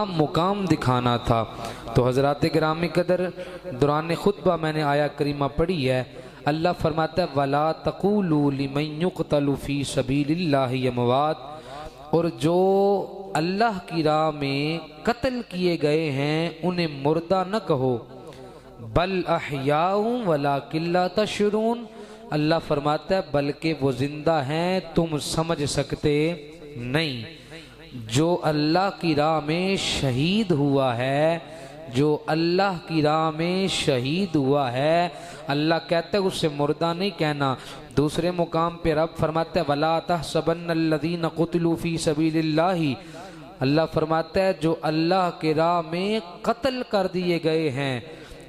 मुकाम दिखाना था। तो हज़रात गिरामी कदर दौरान खुतबा मैंने आया करीमा पढ़ी है। अल्लाह फरमाता है वला तक़ूलू लिमन युक़तलु फ़ी सबीलिल्लाहि अमवात, और जो अल्लाह की राह में कत्ल किए गए हैं उन्हें मुर्दा न कहो, बल अहयाउम वलाकिन ला तशऊरून। अल्लाह फरमाता है बल्कि वो जिंदा हैं, तुम समझ सकते नहीं। जो अल्लाह की राह में शहीद हुआ है, जो अल्लाह की राह में शहीद हुआ है, अल्लाह कहता है उससे मुर्दा नहीं कहना। दूसरे मुकाम पे रब फरमाता है वला तहसबन्नल्लज़ीना क़ुतिलू फ़ी सबीलिल्लाहि, अल्लाह फरमाता है जो अल्लाह के राह में कत्ल कर दिए गए हैं।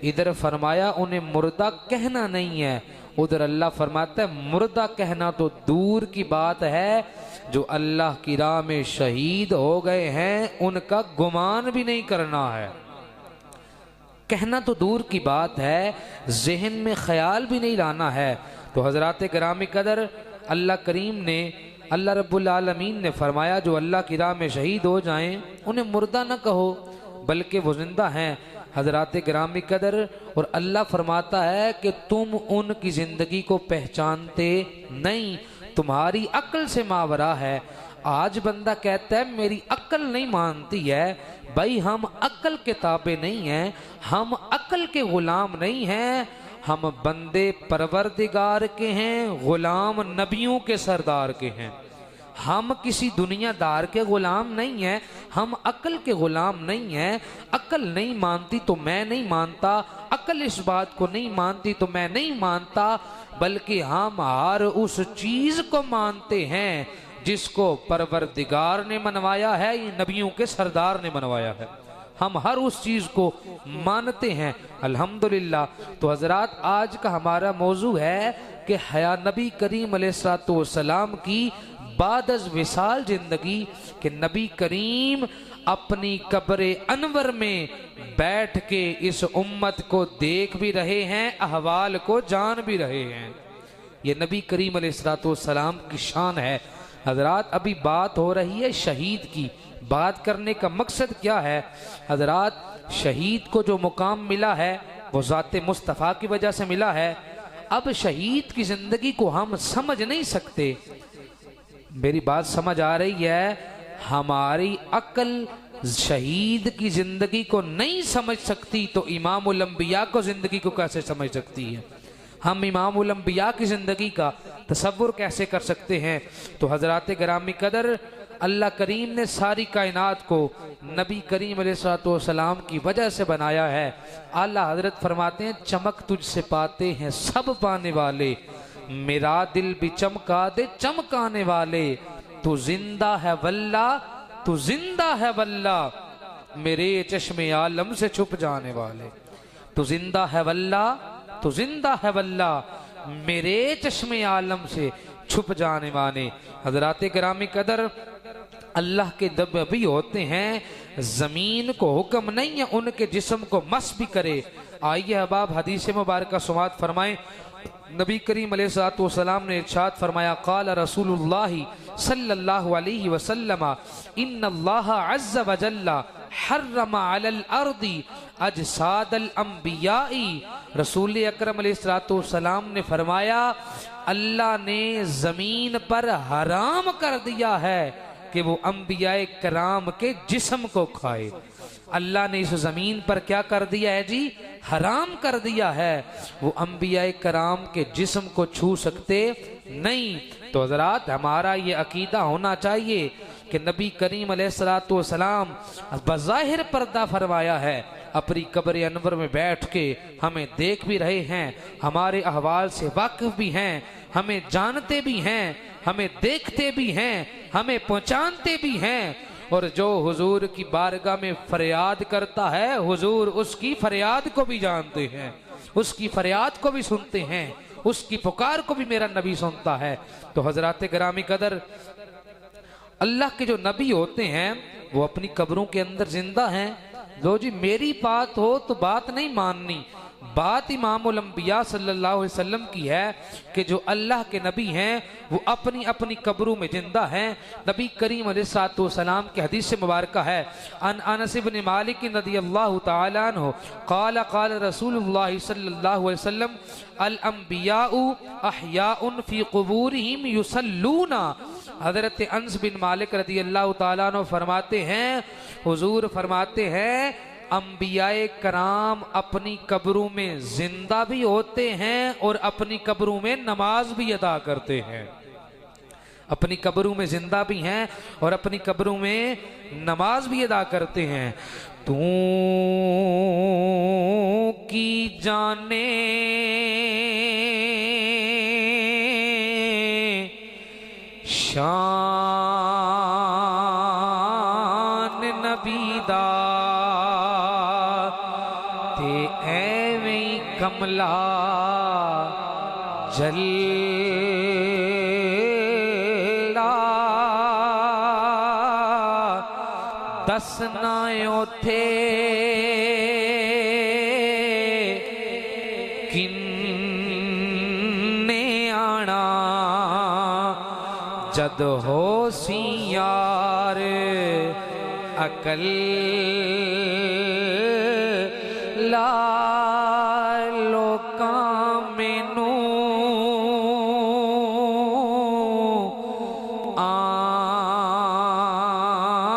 इधर फरमाया उन्हें मुर्दा कहना नहीं है, उधर अल्लाह फरमाता है मुर्दा कहना तो दूर की बात है, जो अल्लाह की राह में शहीद हो गए हैं उनका गुमान भी नहीं करना है। कहना तो दूर की बात है, जहन में ख्याल भी नहीं लाना है। तो हज़रात गिरामी कदर अल्लाह करीम ने, अल्लाह रब्बुल आलमीन ने फरमाया जो अल्लाह की राह में शहीद हो जाएं उन्हें मुर्दा न कहो बल्कि वो जिंदा हैं। हज़रात गिरामी कदर और अल्लाह फरमाता है कि तुम उनकी ज़िंदगी को पहचानते नहीं, तुम्हारी अक्ल से मावरा है। आज बंदा कहता है मेरी अक्ल नहीं मानती है। भाई हम अक्ल के ताबे नहीं हैं, हम अक्ल के गुलाम नहीं हैं, हम बंदे परवरदिगार के हैं, गुलाम नबियों के सरदार के हैं। हम किसी दुनियादार के गुलाम नहीं हैं, हम अक्ल के गुलाम नहीं हैं। अक्ल नहीं मानती तो मैं नहीं मानता, अक्ल इस बात को नहीं मानती तो मैं नहीं मानता, बल्कि हम हर उस चीज को मानते हैं जिसको परवरदिगार ने मनवाया है, ये नबियों के सरदार ने मनवाया है। हम हर उस चीज को मानते हैं अल्हम्दुलिल्लाह। तो हजरात आज का हमारा मौजू है कि हया नबी करीम अलैहिस्सलाम की बाद अज़ विसाल जिंदगी, के नबी करीम अपनी कब्र अनवर में बैठ के इस उम्मत को देख भी रहे हैं, अहवाल को जान भी रहे हैं। ये नबी करीम अलैहिस्सलाम की शान है। हजरात अभी बात हो रही है शहीद की, बात करने का मकसद क्या है? हजरात शहीद को जो मुकाम मिला है वो ज़ाते मुस्तफ़ा की वजह से मिला है। अब शहीद की जिंदगी को हम समझ नहीं सकते। मेरी बात समझ आ रही है? हमारी अक्ल शहीद की जिंदगी को नहीं समझ सकती तो इमामुल अंबिया को जिंदगी को कैसे समझ सकती है? हम इमामुल अंबिया की जिंदगी का तसव्वुर कैसे कर सकते हैं? तो हजरात गिरामी कदर अल्लाह करीम ने सारी कायनात को नबी करीम अलैहिस्सलाम की वजह से बनाया है। आला हजरत फरमाते हैं चमक तुझसे पाते हैं सब पाने वाले, मेरा दिल भी चमका दे चमकाने वाले, तू जिंदा है वल्ला, तू जिंदा है वल्ला, मेरे चश्मे आलम से छुप जाने वाले। तू जिंदा है वल्ला, तू जिंदा है वल्ला, मेरे चश्मे आलम से छुप जाने वाले। हजरात गिरामी कदर अल्लाह के दब भी होते हैं, जमीन को हुक्म नहीं है उनके जिस्म को मस भी करे। आइए अहबाब हदीस मुबारक समात फरमाएं। नबी करीम अलैहिस्सलाम ने इरशाद फरमाया क़ाल रसूलुल्लाह सल्लल्लाहु अलैहि वसल्लम इन्नल्लाह अज़्ज़ व जल्ला हर्रमा अलल अर्दी अजसादल अंबियाई। रसूल अकरम अलैहिस्सलाम ने फरमाया अल्लाह ने जमीन पर हराम कर दिया है कि वो अंबियाए कराम के जिस्म को खाए। अल्लाह ने इस जमीन पर क्या कर दिया है जी? हराम कर दिया है। वो अंबियाए कराम के जिस्म को छू सकते नहीं। तो हजरात हमारा ये अकीदा होना चाहिए कि नबी करीम अलैहिस्सलाम बज़ाहिर पर्दा फरमाया है, अपनी कब्र अनवर में बैठ के हमें देख भी रहे हैं, हमारे अहवाल से वाकिफ भी हैं, हमें जानते भी हैं, हमें देखते भी हैं, हमें पहचानते भी हैं। और जो हुजूर की बारगाह में फरियाद करता है, हुजूर उसकी फरियाद को भी जानते हैं, उसकी फरियाद को भी सुनते हैं, उसकी पुकार को भी मेरा नबी सुनता है। तो हजरात गिरामी कदर अल्लाह के जो नबी होते हैं वो अपनी कब्रों के अंदर जिंदा हैं। लो जी मेरी बात हो तो बात नहीं माननी, बात इमामुल अंबिया सल्लल्लाहु अलैहि वसल्लम की है कि जो अल्लाह के नबी हैं वो अपनी अपनी कब्रों में जिंदा हैं। नबी करीम अलैहिस्सलातु वस्सलाम की हदीस मुबारक है अन अनस इब्न मालिक रदियल्लाहु तआला अन्हु क़ाल क़ाल रसूलुल्लाह सल्लल्लाहु अलैहि वसल्लम अल अंबियाउ अहयाउन फी क़ुबूरिहिम युसल्लूना। हज़रत अनस बिन मालिक रदियल्लाहु तआला अन्हु फरमाते हैं, हुजूर फरमाते हैं अंबियाए कराम अपनी कब्रों में जिंदा भी होते हैं और अपनी कब्रों में नमाज भी अदा करते हैं। अपनी कब्रों में जिंदा भी हैं और अपनी कब्रों में नमाज भी अदा करते हैं। तू की जाने शान नबीदा ते एवें कमला जल्ला दसना उथे किन्ने आना जद हो सी यार अकल ला लोकां मैनू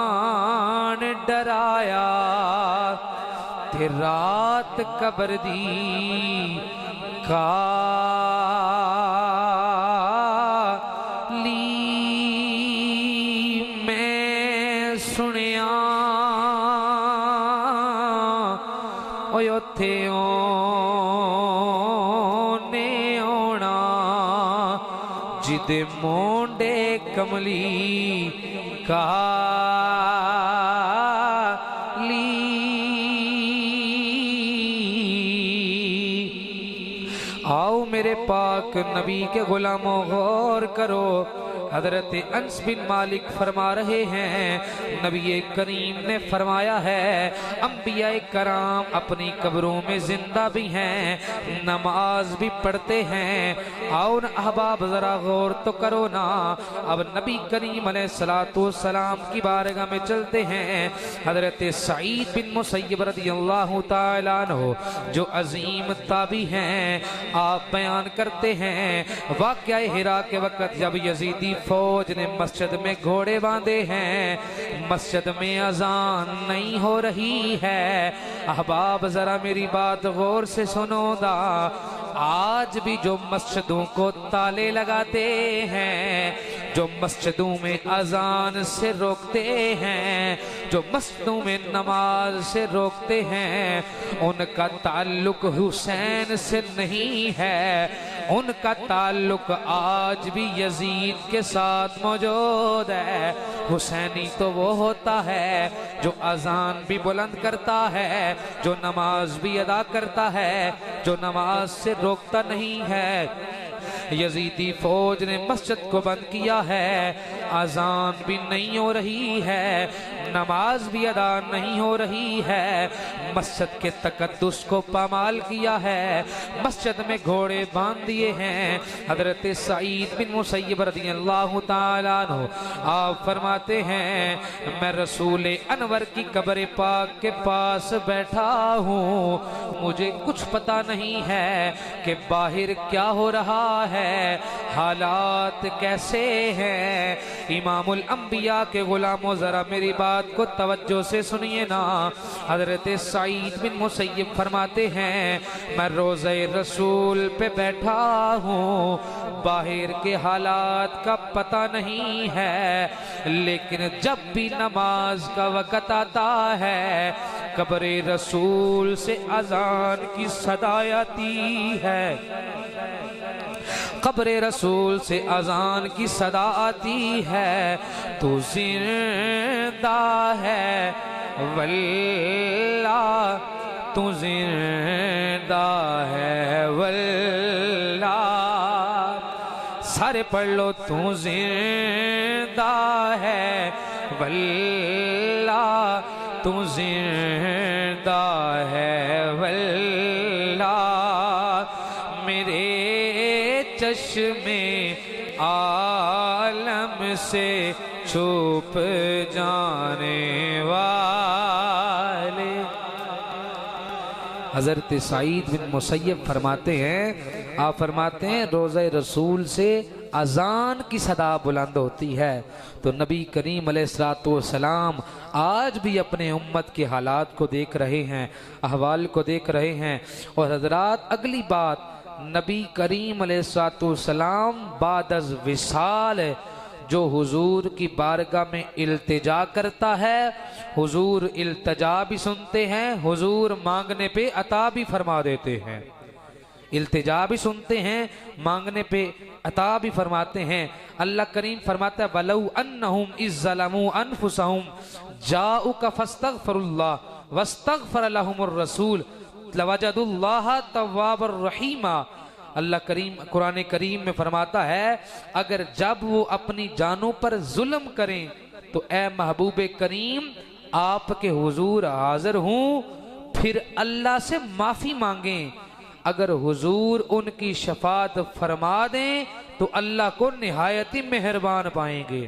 आन डराया ते रात कबर दी काली मैं सुनिया उथे ने आना जिदे मोंडे कमली काली। आओ मेरे पाक नबी के गुलामों गौर करो। हजरत अनस बिन मालिक फरमा रहे हैं नबी करीम ने फरमाया है अंबिया कराम अपनी कब्रों में जिंदा भी हैं, नमाज भी पढ़ते हैं। आओ न अहबाब जरा गौर तो करो ना। अब नबी करीम अलैहिस्सलातु वस्सलाम की बारगाह में चलते हैं। हजरत सईद बिन मुसय्यब रदियल्लाहु ताला अन्हु जो अजीम ताबी हैं, आप बयान करते हैं वाक़या हिरा के वक़्त जब यजीदी फौज ने मस्जिद में घोड़े बांधे हैं, मस्जिद में अजान नहीं हो रही है। अहबाब जरा मेरी बात गौर से सुनो दा। आज भी जो मस्जिदों को ताले लगाते हैं, जो मस्जिदों में अजान से रोकते हैं, जो मस्जिदों में नमाज से रोकते हैं, उनका ताल्लुक हुसैन से नहीं है। उनका ताल्लुक आज भी यजीद के साथ मौजूद है। हुसैनी तो वो होता है जो अजान भी बुलंद करता है, जो नमाज भी अदा करता है, जो नमाज से रोकता नहीं है। यजीदी फौज ने मस्जिद को बंद किया है, अजान भी नहीं हो रही है, नमाज भी अदा नहीं हो रही है। मस्जिद के तकद्दुस को पामाल किया है, मस्जिद में घोड़े बांध दिए हैं। हजरत सईद बिन मुसय्यब रदियल्लाहु ताला अन्हु आप फरमाते हैं मैं रसूल अनवर की कब्र पाक के पास बैठा हूँ, मुझे कुछ पता नहीं है कि बाहर क्या हो रहा है, हालात कैसे हैं। इमामुल अंबिया के गुलामों जरा मेरी बात को तवज्जो से सुनिए ना। हजरत सईद बिन मुसय्यब फरमाते हैं मैं रोज़े रसूल पे बैठा हूँ, बाहर के हालात का पता नहीं है, लेकिन जब भी नमाज का वक़्त आता है कब्र रसूल से अजान की सदा आती है, कब्र रसूल से अजान की सदा आती है। तू जिंदा है वल्ला, तू जिंदा है वल्ला, सारे पढ़ लो तू जिंदा है वल्ला, तू जिंदा है वल्ला, से छुप जाने वाले। हज़रत सईद बिन मुसय्यब फरमाते हैं, आप फरमाते हैं रोज़े रसूल से अजान की सदा बुलंद होती है। तो नबी करीम अलैहिस्सलाम आज भी अपने उम्मत के हालात को देख रहे हैं, अहवाल को देख रहे हैं। और हजरात अगली बात, नबी करीम अलैहिस्सलाम बादज़ विसाल जो हुजूर की बारगाह में इल्तिजा करता है, हुजूर इल्तिजा भी सुनते हैं, हुजूर मांगने पे अता भी फरमा देते हैं। इल्तिजा भी सुनते हैं, मांगने पे अता भी फरमाते हैं। अल्लाह करीम फरमाता है वलौ अन्नहुम इज़्ज़लमू अनफुसहुम जाऊका फस्तगफिरुल्लाह वस्तगफर लहुमुर रसूल लवजदुल्लाह तव्वाबर रहीमा। अल्लाह करीम कुरान करीम में फरमाता है अगर जब वो अपनी जानों पर जुल्म करें तो ए महबूब करीम आपके हुजूर हाजिर हूँ, फिर अल्लाह से माफ़ी मांगें। अगर हुजूर उनकी शफात फरमा दें तो अल्लाह को निहायत ही मेहरबान पाएंगे।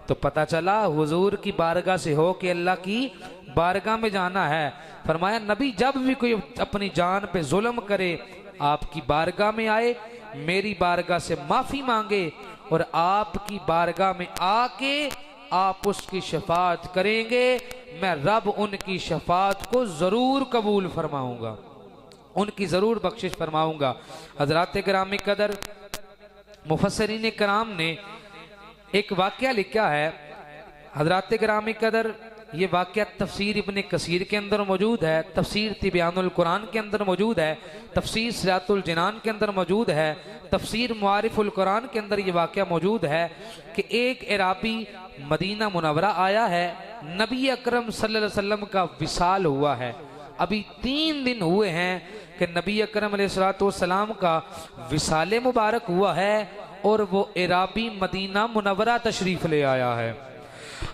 तो पता चला हुजूर की बारगाह से हो के अल्लाह की बारगाह में जाना है। फरमाया नबी जब भी कोई अपनी जान पे जुल्म करे आपकी बारगाह में आए, मेरी बारगाह से माफ़ी मांगे और आपकी बारगाह में आके आप उसकी शफात करेंगे, मैं रब उनकी शफात को ज़रूर कबूल फरमाऊँगा, उनकी ज़रूर बख्शिश फरमाऊँगा। हज़रात गिरामी कदर मुफस्सिरीन कराम ने एक वाक़या लिखा है। हज़रात गिरामी कदर ये वाक़या तफसीर इब्न कसीर के अंदर मौजूद है, तफसीर तिबियानुल कुरान के अंदर मौजूद है, तफसीर सिरातुल जिनान के अंदर मौजूद है, तफसीर मुआरिफुल कुरान के अंदर ये वाक़या मौजूद है कि एक इराबी मदीना मुनव्वरा आया है, नबी अकरम सल्लल्लाहु अलैहि वसल्लम का विसाल हुआ है। अभी 3 दिन हुए हैं कि नबी अकरम अलैहिस्सलाम का विसाले मुबारक हुआ है और वो इराबी मदीना मुनव्वरा तशरीफ़ ले आया है।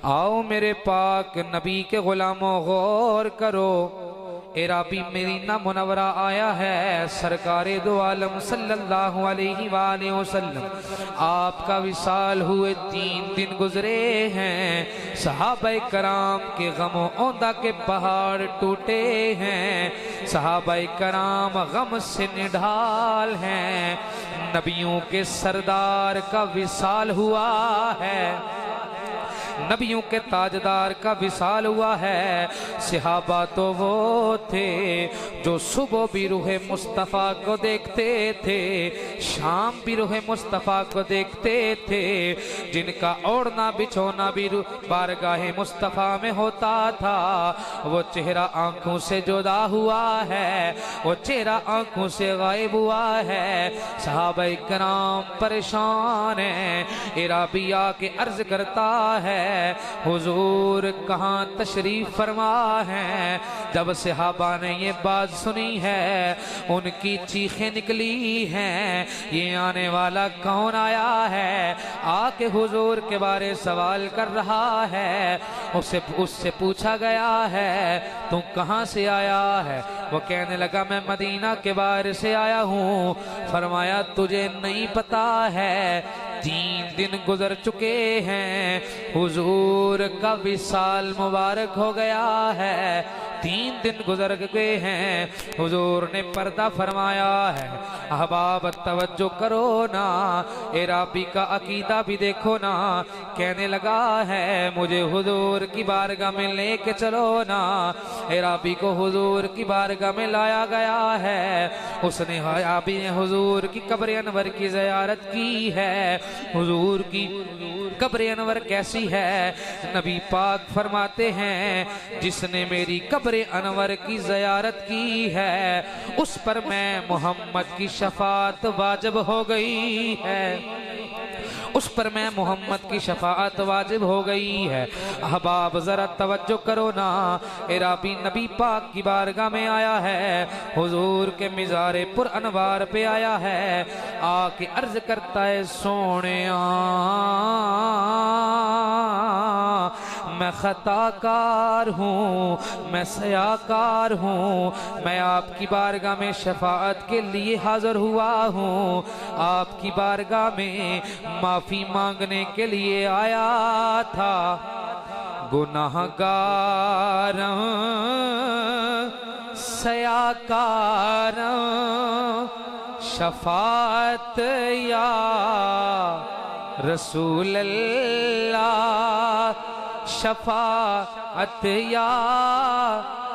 आओ मेरे पाक नबी के गुलामों गौर करो, इराबी मदीना मुनव्वरा आया है, सरकारे दो आलम सल्लल्लाहु अलैहि वसल्लम आपका विसाल हुए 3 दिन गुजरे हैं। सहाबाए कराम के गमों औंदा के पहाड़ टूटे हैं, सहाबाए कराम गम से निढाल हैं। नबियों के सरदार का विसाल हुआ है, नबियों के ताजदार का विसाल हुआ है। सहाबा तो वो थे जो सुबह भी रूहे मुस्तफ़ा को देखते थे, शाम भी रूहे मुस्तफ़ा को देखते थे, जिनका ओढ़ना बिछोना भी बारगाहे मुस्तफ़ा में होता था। वो चेहरा आंखों से जुदा हुआ है, वो चेहरा आंखों से गायब हुआ है। सहाबाए कराम परेशान हैं। इराबी आके अर्ज करता है हुजूर कहाँ तशरीफ फरमा है। जब सहाबा ने ये बात सुनी है उनकी चीखें निकली हैं, ये आने वाला कौन आया है, आके हुजूर के बारे सवाल कर रहा है। उससे पूछा गया है तू कहाँ से आया है, वो कहने लगा मैं मदीना के बारे से आया हूँ। फरमाया तुझे नहीं पता है 3 दिन गुजर चुके हैं, हुजूर का विसाल मुबारक हो गया है, 3 दिन गुजर गए हैं, हुजूर ने पर्दा फरमाया है। अहबाब तवज्जो करो ना, इराबी का अकीदा भी देखो ना, कहने लगा है मुझे हुजूर की बारगाह में लेके चलो ना। इराबी को हुजूर की बारगाह में लाया गया है, उसने इराबी ने हुजूर की कब्र अनवर की ज़ियारत की है। हुजूर की कब्र अनवर कैसी है, नबी पाक फरमाते हैं जिसने मेरी कब्र अनवर की ज़ियारत की है उस पर मैं मोहम्मद की शफाअत वाजिब हो गई है, उस पर मैं मोहम्मद की शफाअत वाजिब हो गई है। अहबाब जरा तवज्जो करो ना, इराबी नबी पाक की बारगाह में आया है, हुजूर के मिज़ारे पुर अनवार पे आया है, आके अर्ज करता है सोनिया मैं खताकार हूँ, मैं सयाकार हूँ, मैं आपकी बारगाह में शफाअत के लिए हाजिर हुआ हूँ, आपकी बारगाह में माफ़ी मांगने के लिए आया था। गुनाहगार सयाकार शफाअत या रसूल अल्लाह, शफाअत या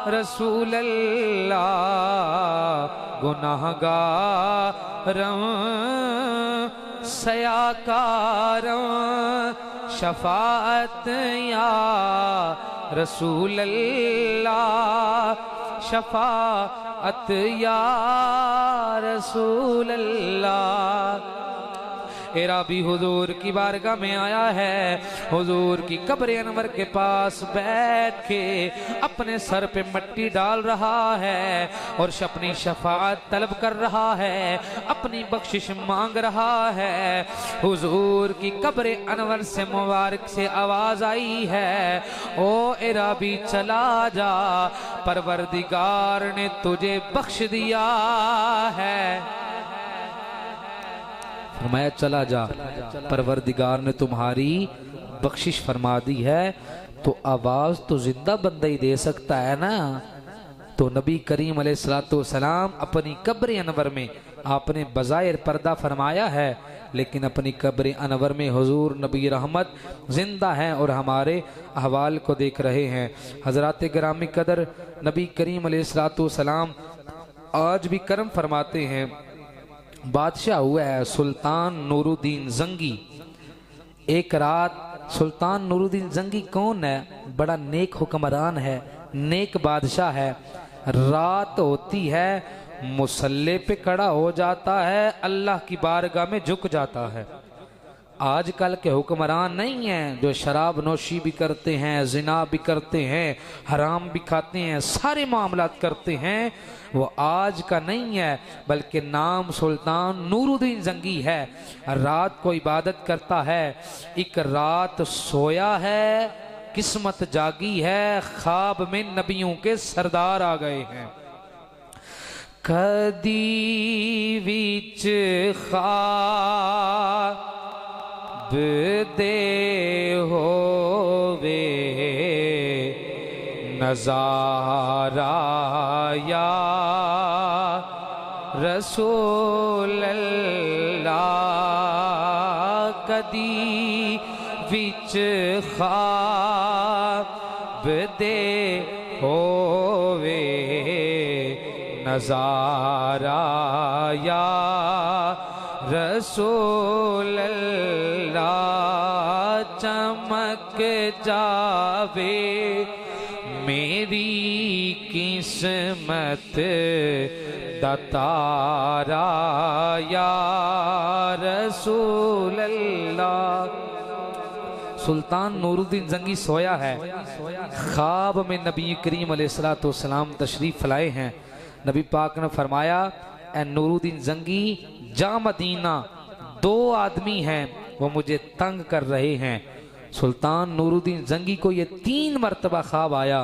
रसूल अल्लाह। गुनाहगार सयाकार शफाअत या रसूल अल्लाह, शफाअत या रसूल अल्लाह। एराबी हुजूर की बारगाह में आया है, हुजूर की कब्र अनवर के पास बैठ के अपने सर पे मिट्टी डाल रहा है और अपनी शफाअत तलब कर रहा है, अपनी बख्शिश मांग रहा है। हुजूर की कब्र अनवर से मुबारक से आवाज आई है, ओ एराबी चला जा, परवरदिगार ने तुझे बख्श दिया है। फरमाया चला जा, परवरदिगार ने तुम्हारी बख्शिश फरमा दी है। तो आवाज तो जिंदा बंदा ही दे सकता है ना। तो नबी करीम अलैहिस्सलाम अपनी कब्र अनवर में आपने बज़ाहिर पर्दा फरमाया है, लेकिन अपनी कब्र अनवर में हुजूर नबी रहमत जिंदा हैं और हमारे अहवाल को देख रहे हैं। हजरात गिरामी कदर नबी करीम अलैहिस्सलाम आज भी करम फरमाते हैं। बादशाह हुआ है सुल्तान नूरुद्दीन जंगी। एक रात सुल्तान नूरुद्दीन जंगी कौन है? बड़ा नेक हुक्मरान है, नेक बादशाह है। रात होती है, मुसल्ले पे खड़ा हो जाता है, अल्लाह की बारगाह में झुक जाता है। आजकल के हुक्मरान नहीं हैं जो शराब नोशी भी करते हैं, जिना भी करते हैं, हराम भी खाते हैं, सारे मामलात करते हैं। वो आज का नहीं है, बल्कि नाम सुल्तान नूरुद्दीन जंगी है। रात को इबादत करता है। एक रात सोया है, किस्मत जागी है, ख्वाब में नबियों के सरदार आ गए हैं। कदी विच ख्वाब दे होवे नजारा या रसूल अल्लाह, कदी विच ख्वाब दे होवे नजारा या रसूल अल्लाह, चमक जावे मेरी किस्मत दातारा या रसूल अल्लाह। सुल्तान नूरुद्दीन जंगी सोया है, ख्वाब में नबी करीम अलैहिस्सलाम तशरीफ लाए हैं। नबी पाक ने फरमाया, ए नूरुद्दीन जंगी जा मदीना, दो आदमी हैं वो मुझे तंग कर रहे हैं। सुल्तान नूरुद्दीन जंगी को ये 3 मरतबा ख्वाब आया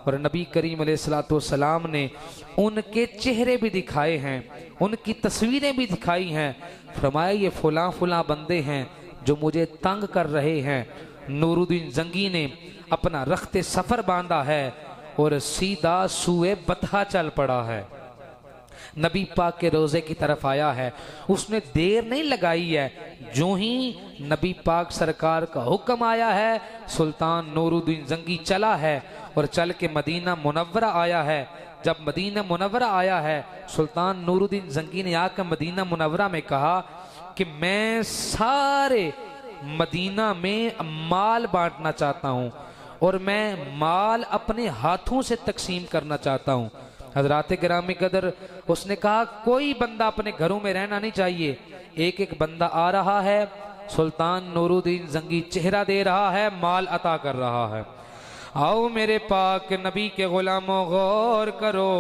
और नबी करीम अलैहिस्सलाम ने उनके चेहरे भी दिखाए हैं, उनकी तस्वीरें भी दिखाई हैं। फरमाया ये फुला फुला बंदे हैं जो मुझे तंग कर रहे हैं। नूरुद्दीन जंगी ने अपना रख्ते सफर बांधा है और सीधा सुए बतहा चल पड़ा है। नबी पाक के रोज़े की तरफ आया है, उसने देर नहीं लगाई है। जो ही नबी पाक सरकार का हुक्म आया है, सुल्तान नूरुद्दीन जंगी चला है और चल के मदीना मुनव्वरा आया है। जब मदीना मुनव्वरा आया है, सुल्तान नूरुद्दीन जंगी ने आकर मदीना मुनव्वरा में कहा कि मैं सारे मदीना में माल बांटना चाहता हूँ और मैं माल अपने हाथों से तकसीम करना चाहता हूँ। हजरात गिरामी कदर, उसने कहा कोई बंदा अपने घरों में रहना नहीं चाहिए। एक एक बंदा आ रहा है, सुल्तान नूरुद्दीन जंगी चेहरा दे रहा है, माल अता कर रहा है। आओ मेरे पाक नबी के गुलामों, गौर करो।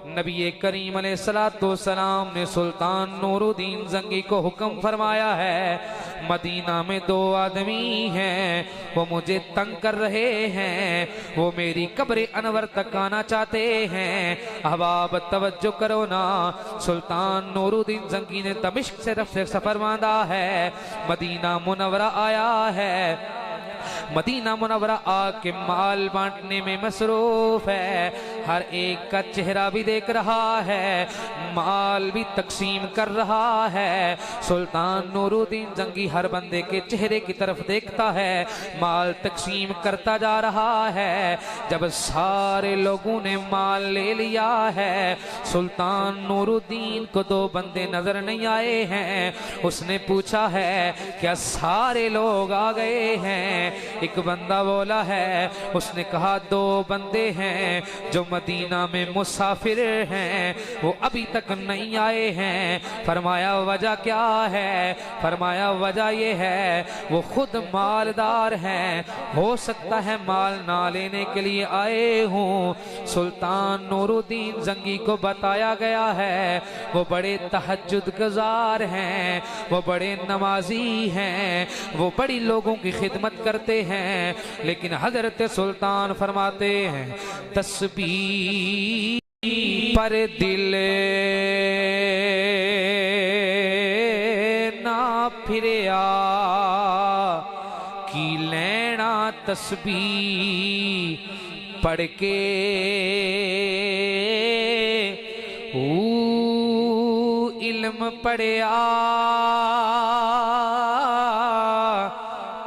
नबी करीम अलैहिस्सलाम ने सुल्तान नूरुद्दीन जंगी को हुक्म फरमाया है, मदीना में दो आदमी हैं, वो मुझे तंग कर रहे हैं, वो मेरी कब्र अनवर तक आना चाहते हैं। अहबाब तवज्जो करो ना, सुल्तान नूरुद्दीन जंगी ने दमिश्क से सफर बांधा है, मदीना मुनव्वरा आया है। मदीना मुनव्वरा आके माल बांटने में मसरूफ है, हर एक का चेहरा भी देख रहा है, माल भी तकसीम कर रहा है। सुल्तान नूरुद्दीन जंगी हर बंदे के चेहरे की तरफ देखता है, माल तकसीम करता जा रहा है। जब सारे लोगों ने माल ले लिया है, सुल्तान नूरुद्दीन को दो बंदे नजर नहीं आए हैं। उसने पूछा है क्या सारे लोग आ गए हैं? एक बंदा बोला है, उसने कहा दो बंदे हैं जो मदीना में मुसाफिर हैं, वो अभी तक नहीं आए हैं। फरमाया वजह क्या है? फरमाया वजह ये है वो खुद मालदार हैं, हो सकता है माल ना लेने के लिए आए हूँ। सुल्तान नूरुद्दीन जंगी को बताया गया है वो बड़े तहज्जुद गुजार हैं, वो बड़े नमाजी हैं, वो बड़ी लोगों की खिदमत करते हैं। लेकिन हजरत सुल्तान फरमाते हैं तस्बीह पर दिल ना फिरिया की लेना तस्बीह पढ़ के इल्म पढ़िया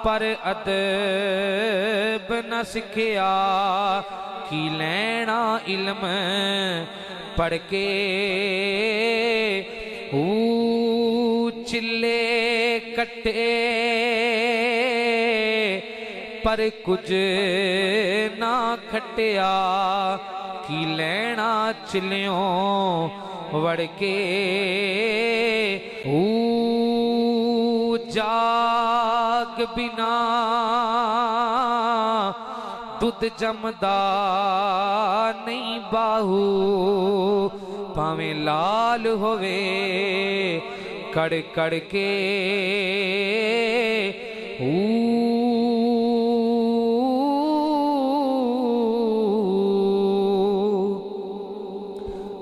पर अदब न सिखिया की लेना इल्म पढ़ के चिल्ले कट्टे पर कुछ ना खटिया की लेना चिल्लियों वड़ के जाग बिना दुध जमदा नहीं बाहू, भावे लाल होवे कड़ कड़ के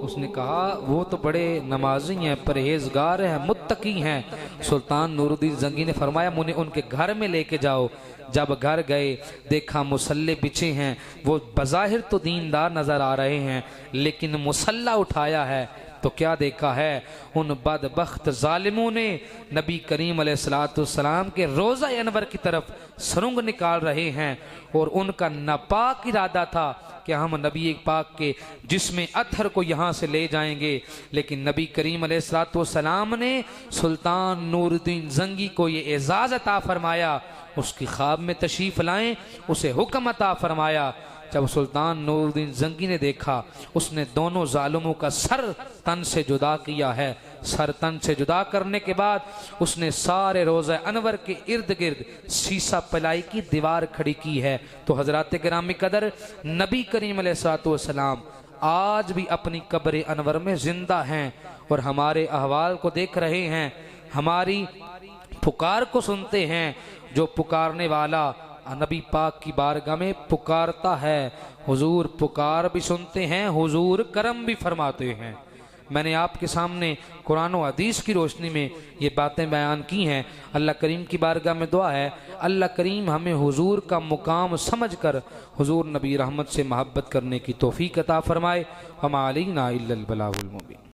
उसने कहा वो तो बड़े नमाजी हैं, परहेजगार हैं, मुत्तकी हैं। सुल्तान नूरुद्दीन जंगी ने फरमाया मुझे उनके घर में लेके जाओ। जब घर गए देखा मुसल्ले बिछे हैं, वो बज़ाहिर तो दीनदार नजर आ रहे हैं, लेकिन मुसल्ला उठाया है तो क्या देखा है, उन बदबख्त जालिमों ने नबी करीम अलैहिस्सलाम के रोज़ा अनवर की तरफ सुरंग निकाल रहे हैं। और उनका नापाक इरादा था कि हम नबी पाक के जिस्म अतहर को यहाँ से ले जाएंगे, लेकिन नबी करीम अलैहिस्सलाम ने सुल्तान नूरुद्दीन जंगी को ये एजाज़ अता फरमाया, उसकी ख्वाब में तशरीफ़ लाएं, उसे हुक्म अता फरमाया। जब सुल्तान नूरुद्दीन जंगी ने देखा, उसने दोनों जालिमों का सर तन से जुदा किया है। सर तन से जुदा करने के बाद उसने सारे रोज़ा अनवर के इर्द गिर्द शीशा पलाई की दीवार खड़ी की है। तो हजरात गिरामी कदर, नबी करीम अलैहिस्सलाम आज भी अपनी कब्र अनवर में जिंदा हैं और हमारे अहवाल को देख रहे हैं, हमारी पुकार को सुनते हैं। जो पुकारने वाला नबी पाक की बारगाह में पुकारता है, हुजूर पुकार भी सुनते हैं, हुजूर करम भी फरमाते हैं। मैंने आपके सामने कुरान और हदीस की रोशनी में ये बातें बयान की हैं। अल्लाह करीम की बारगाह में दुआ है, अल्लाह करीम हमें हुजूर का मुकाम समझकर हुजूर नबी रहमत से मोहब्बत करने की तौफीक अता फरमाए। वमा अलैना इल्लल बलागुल मुबीन।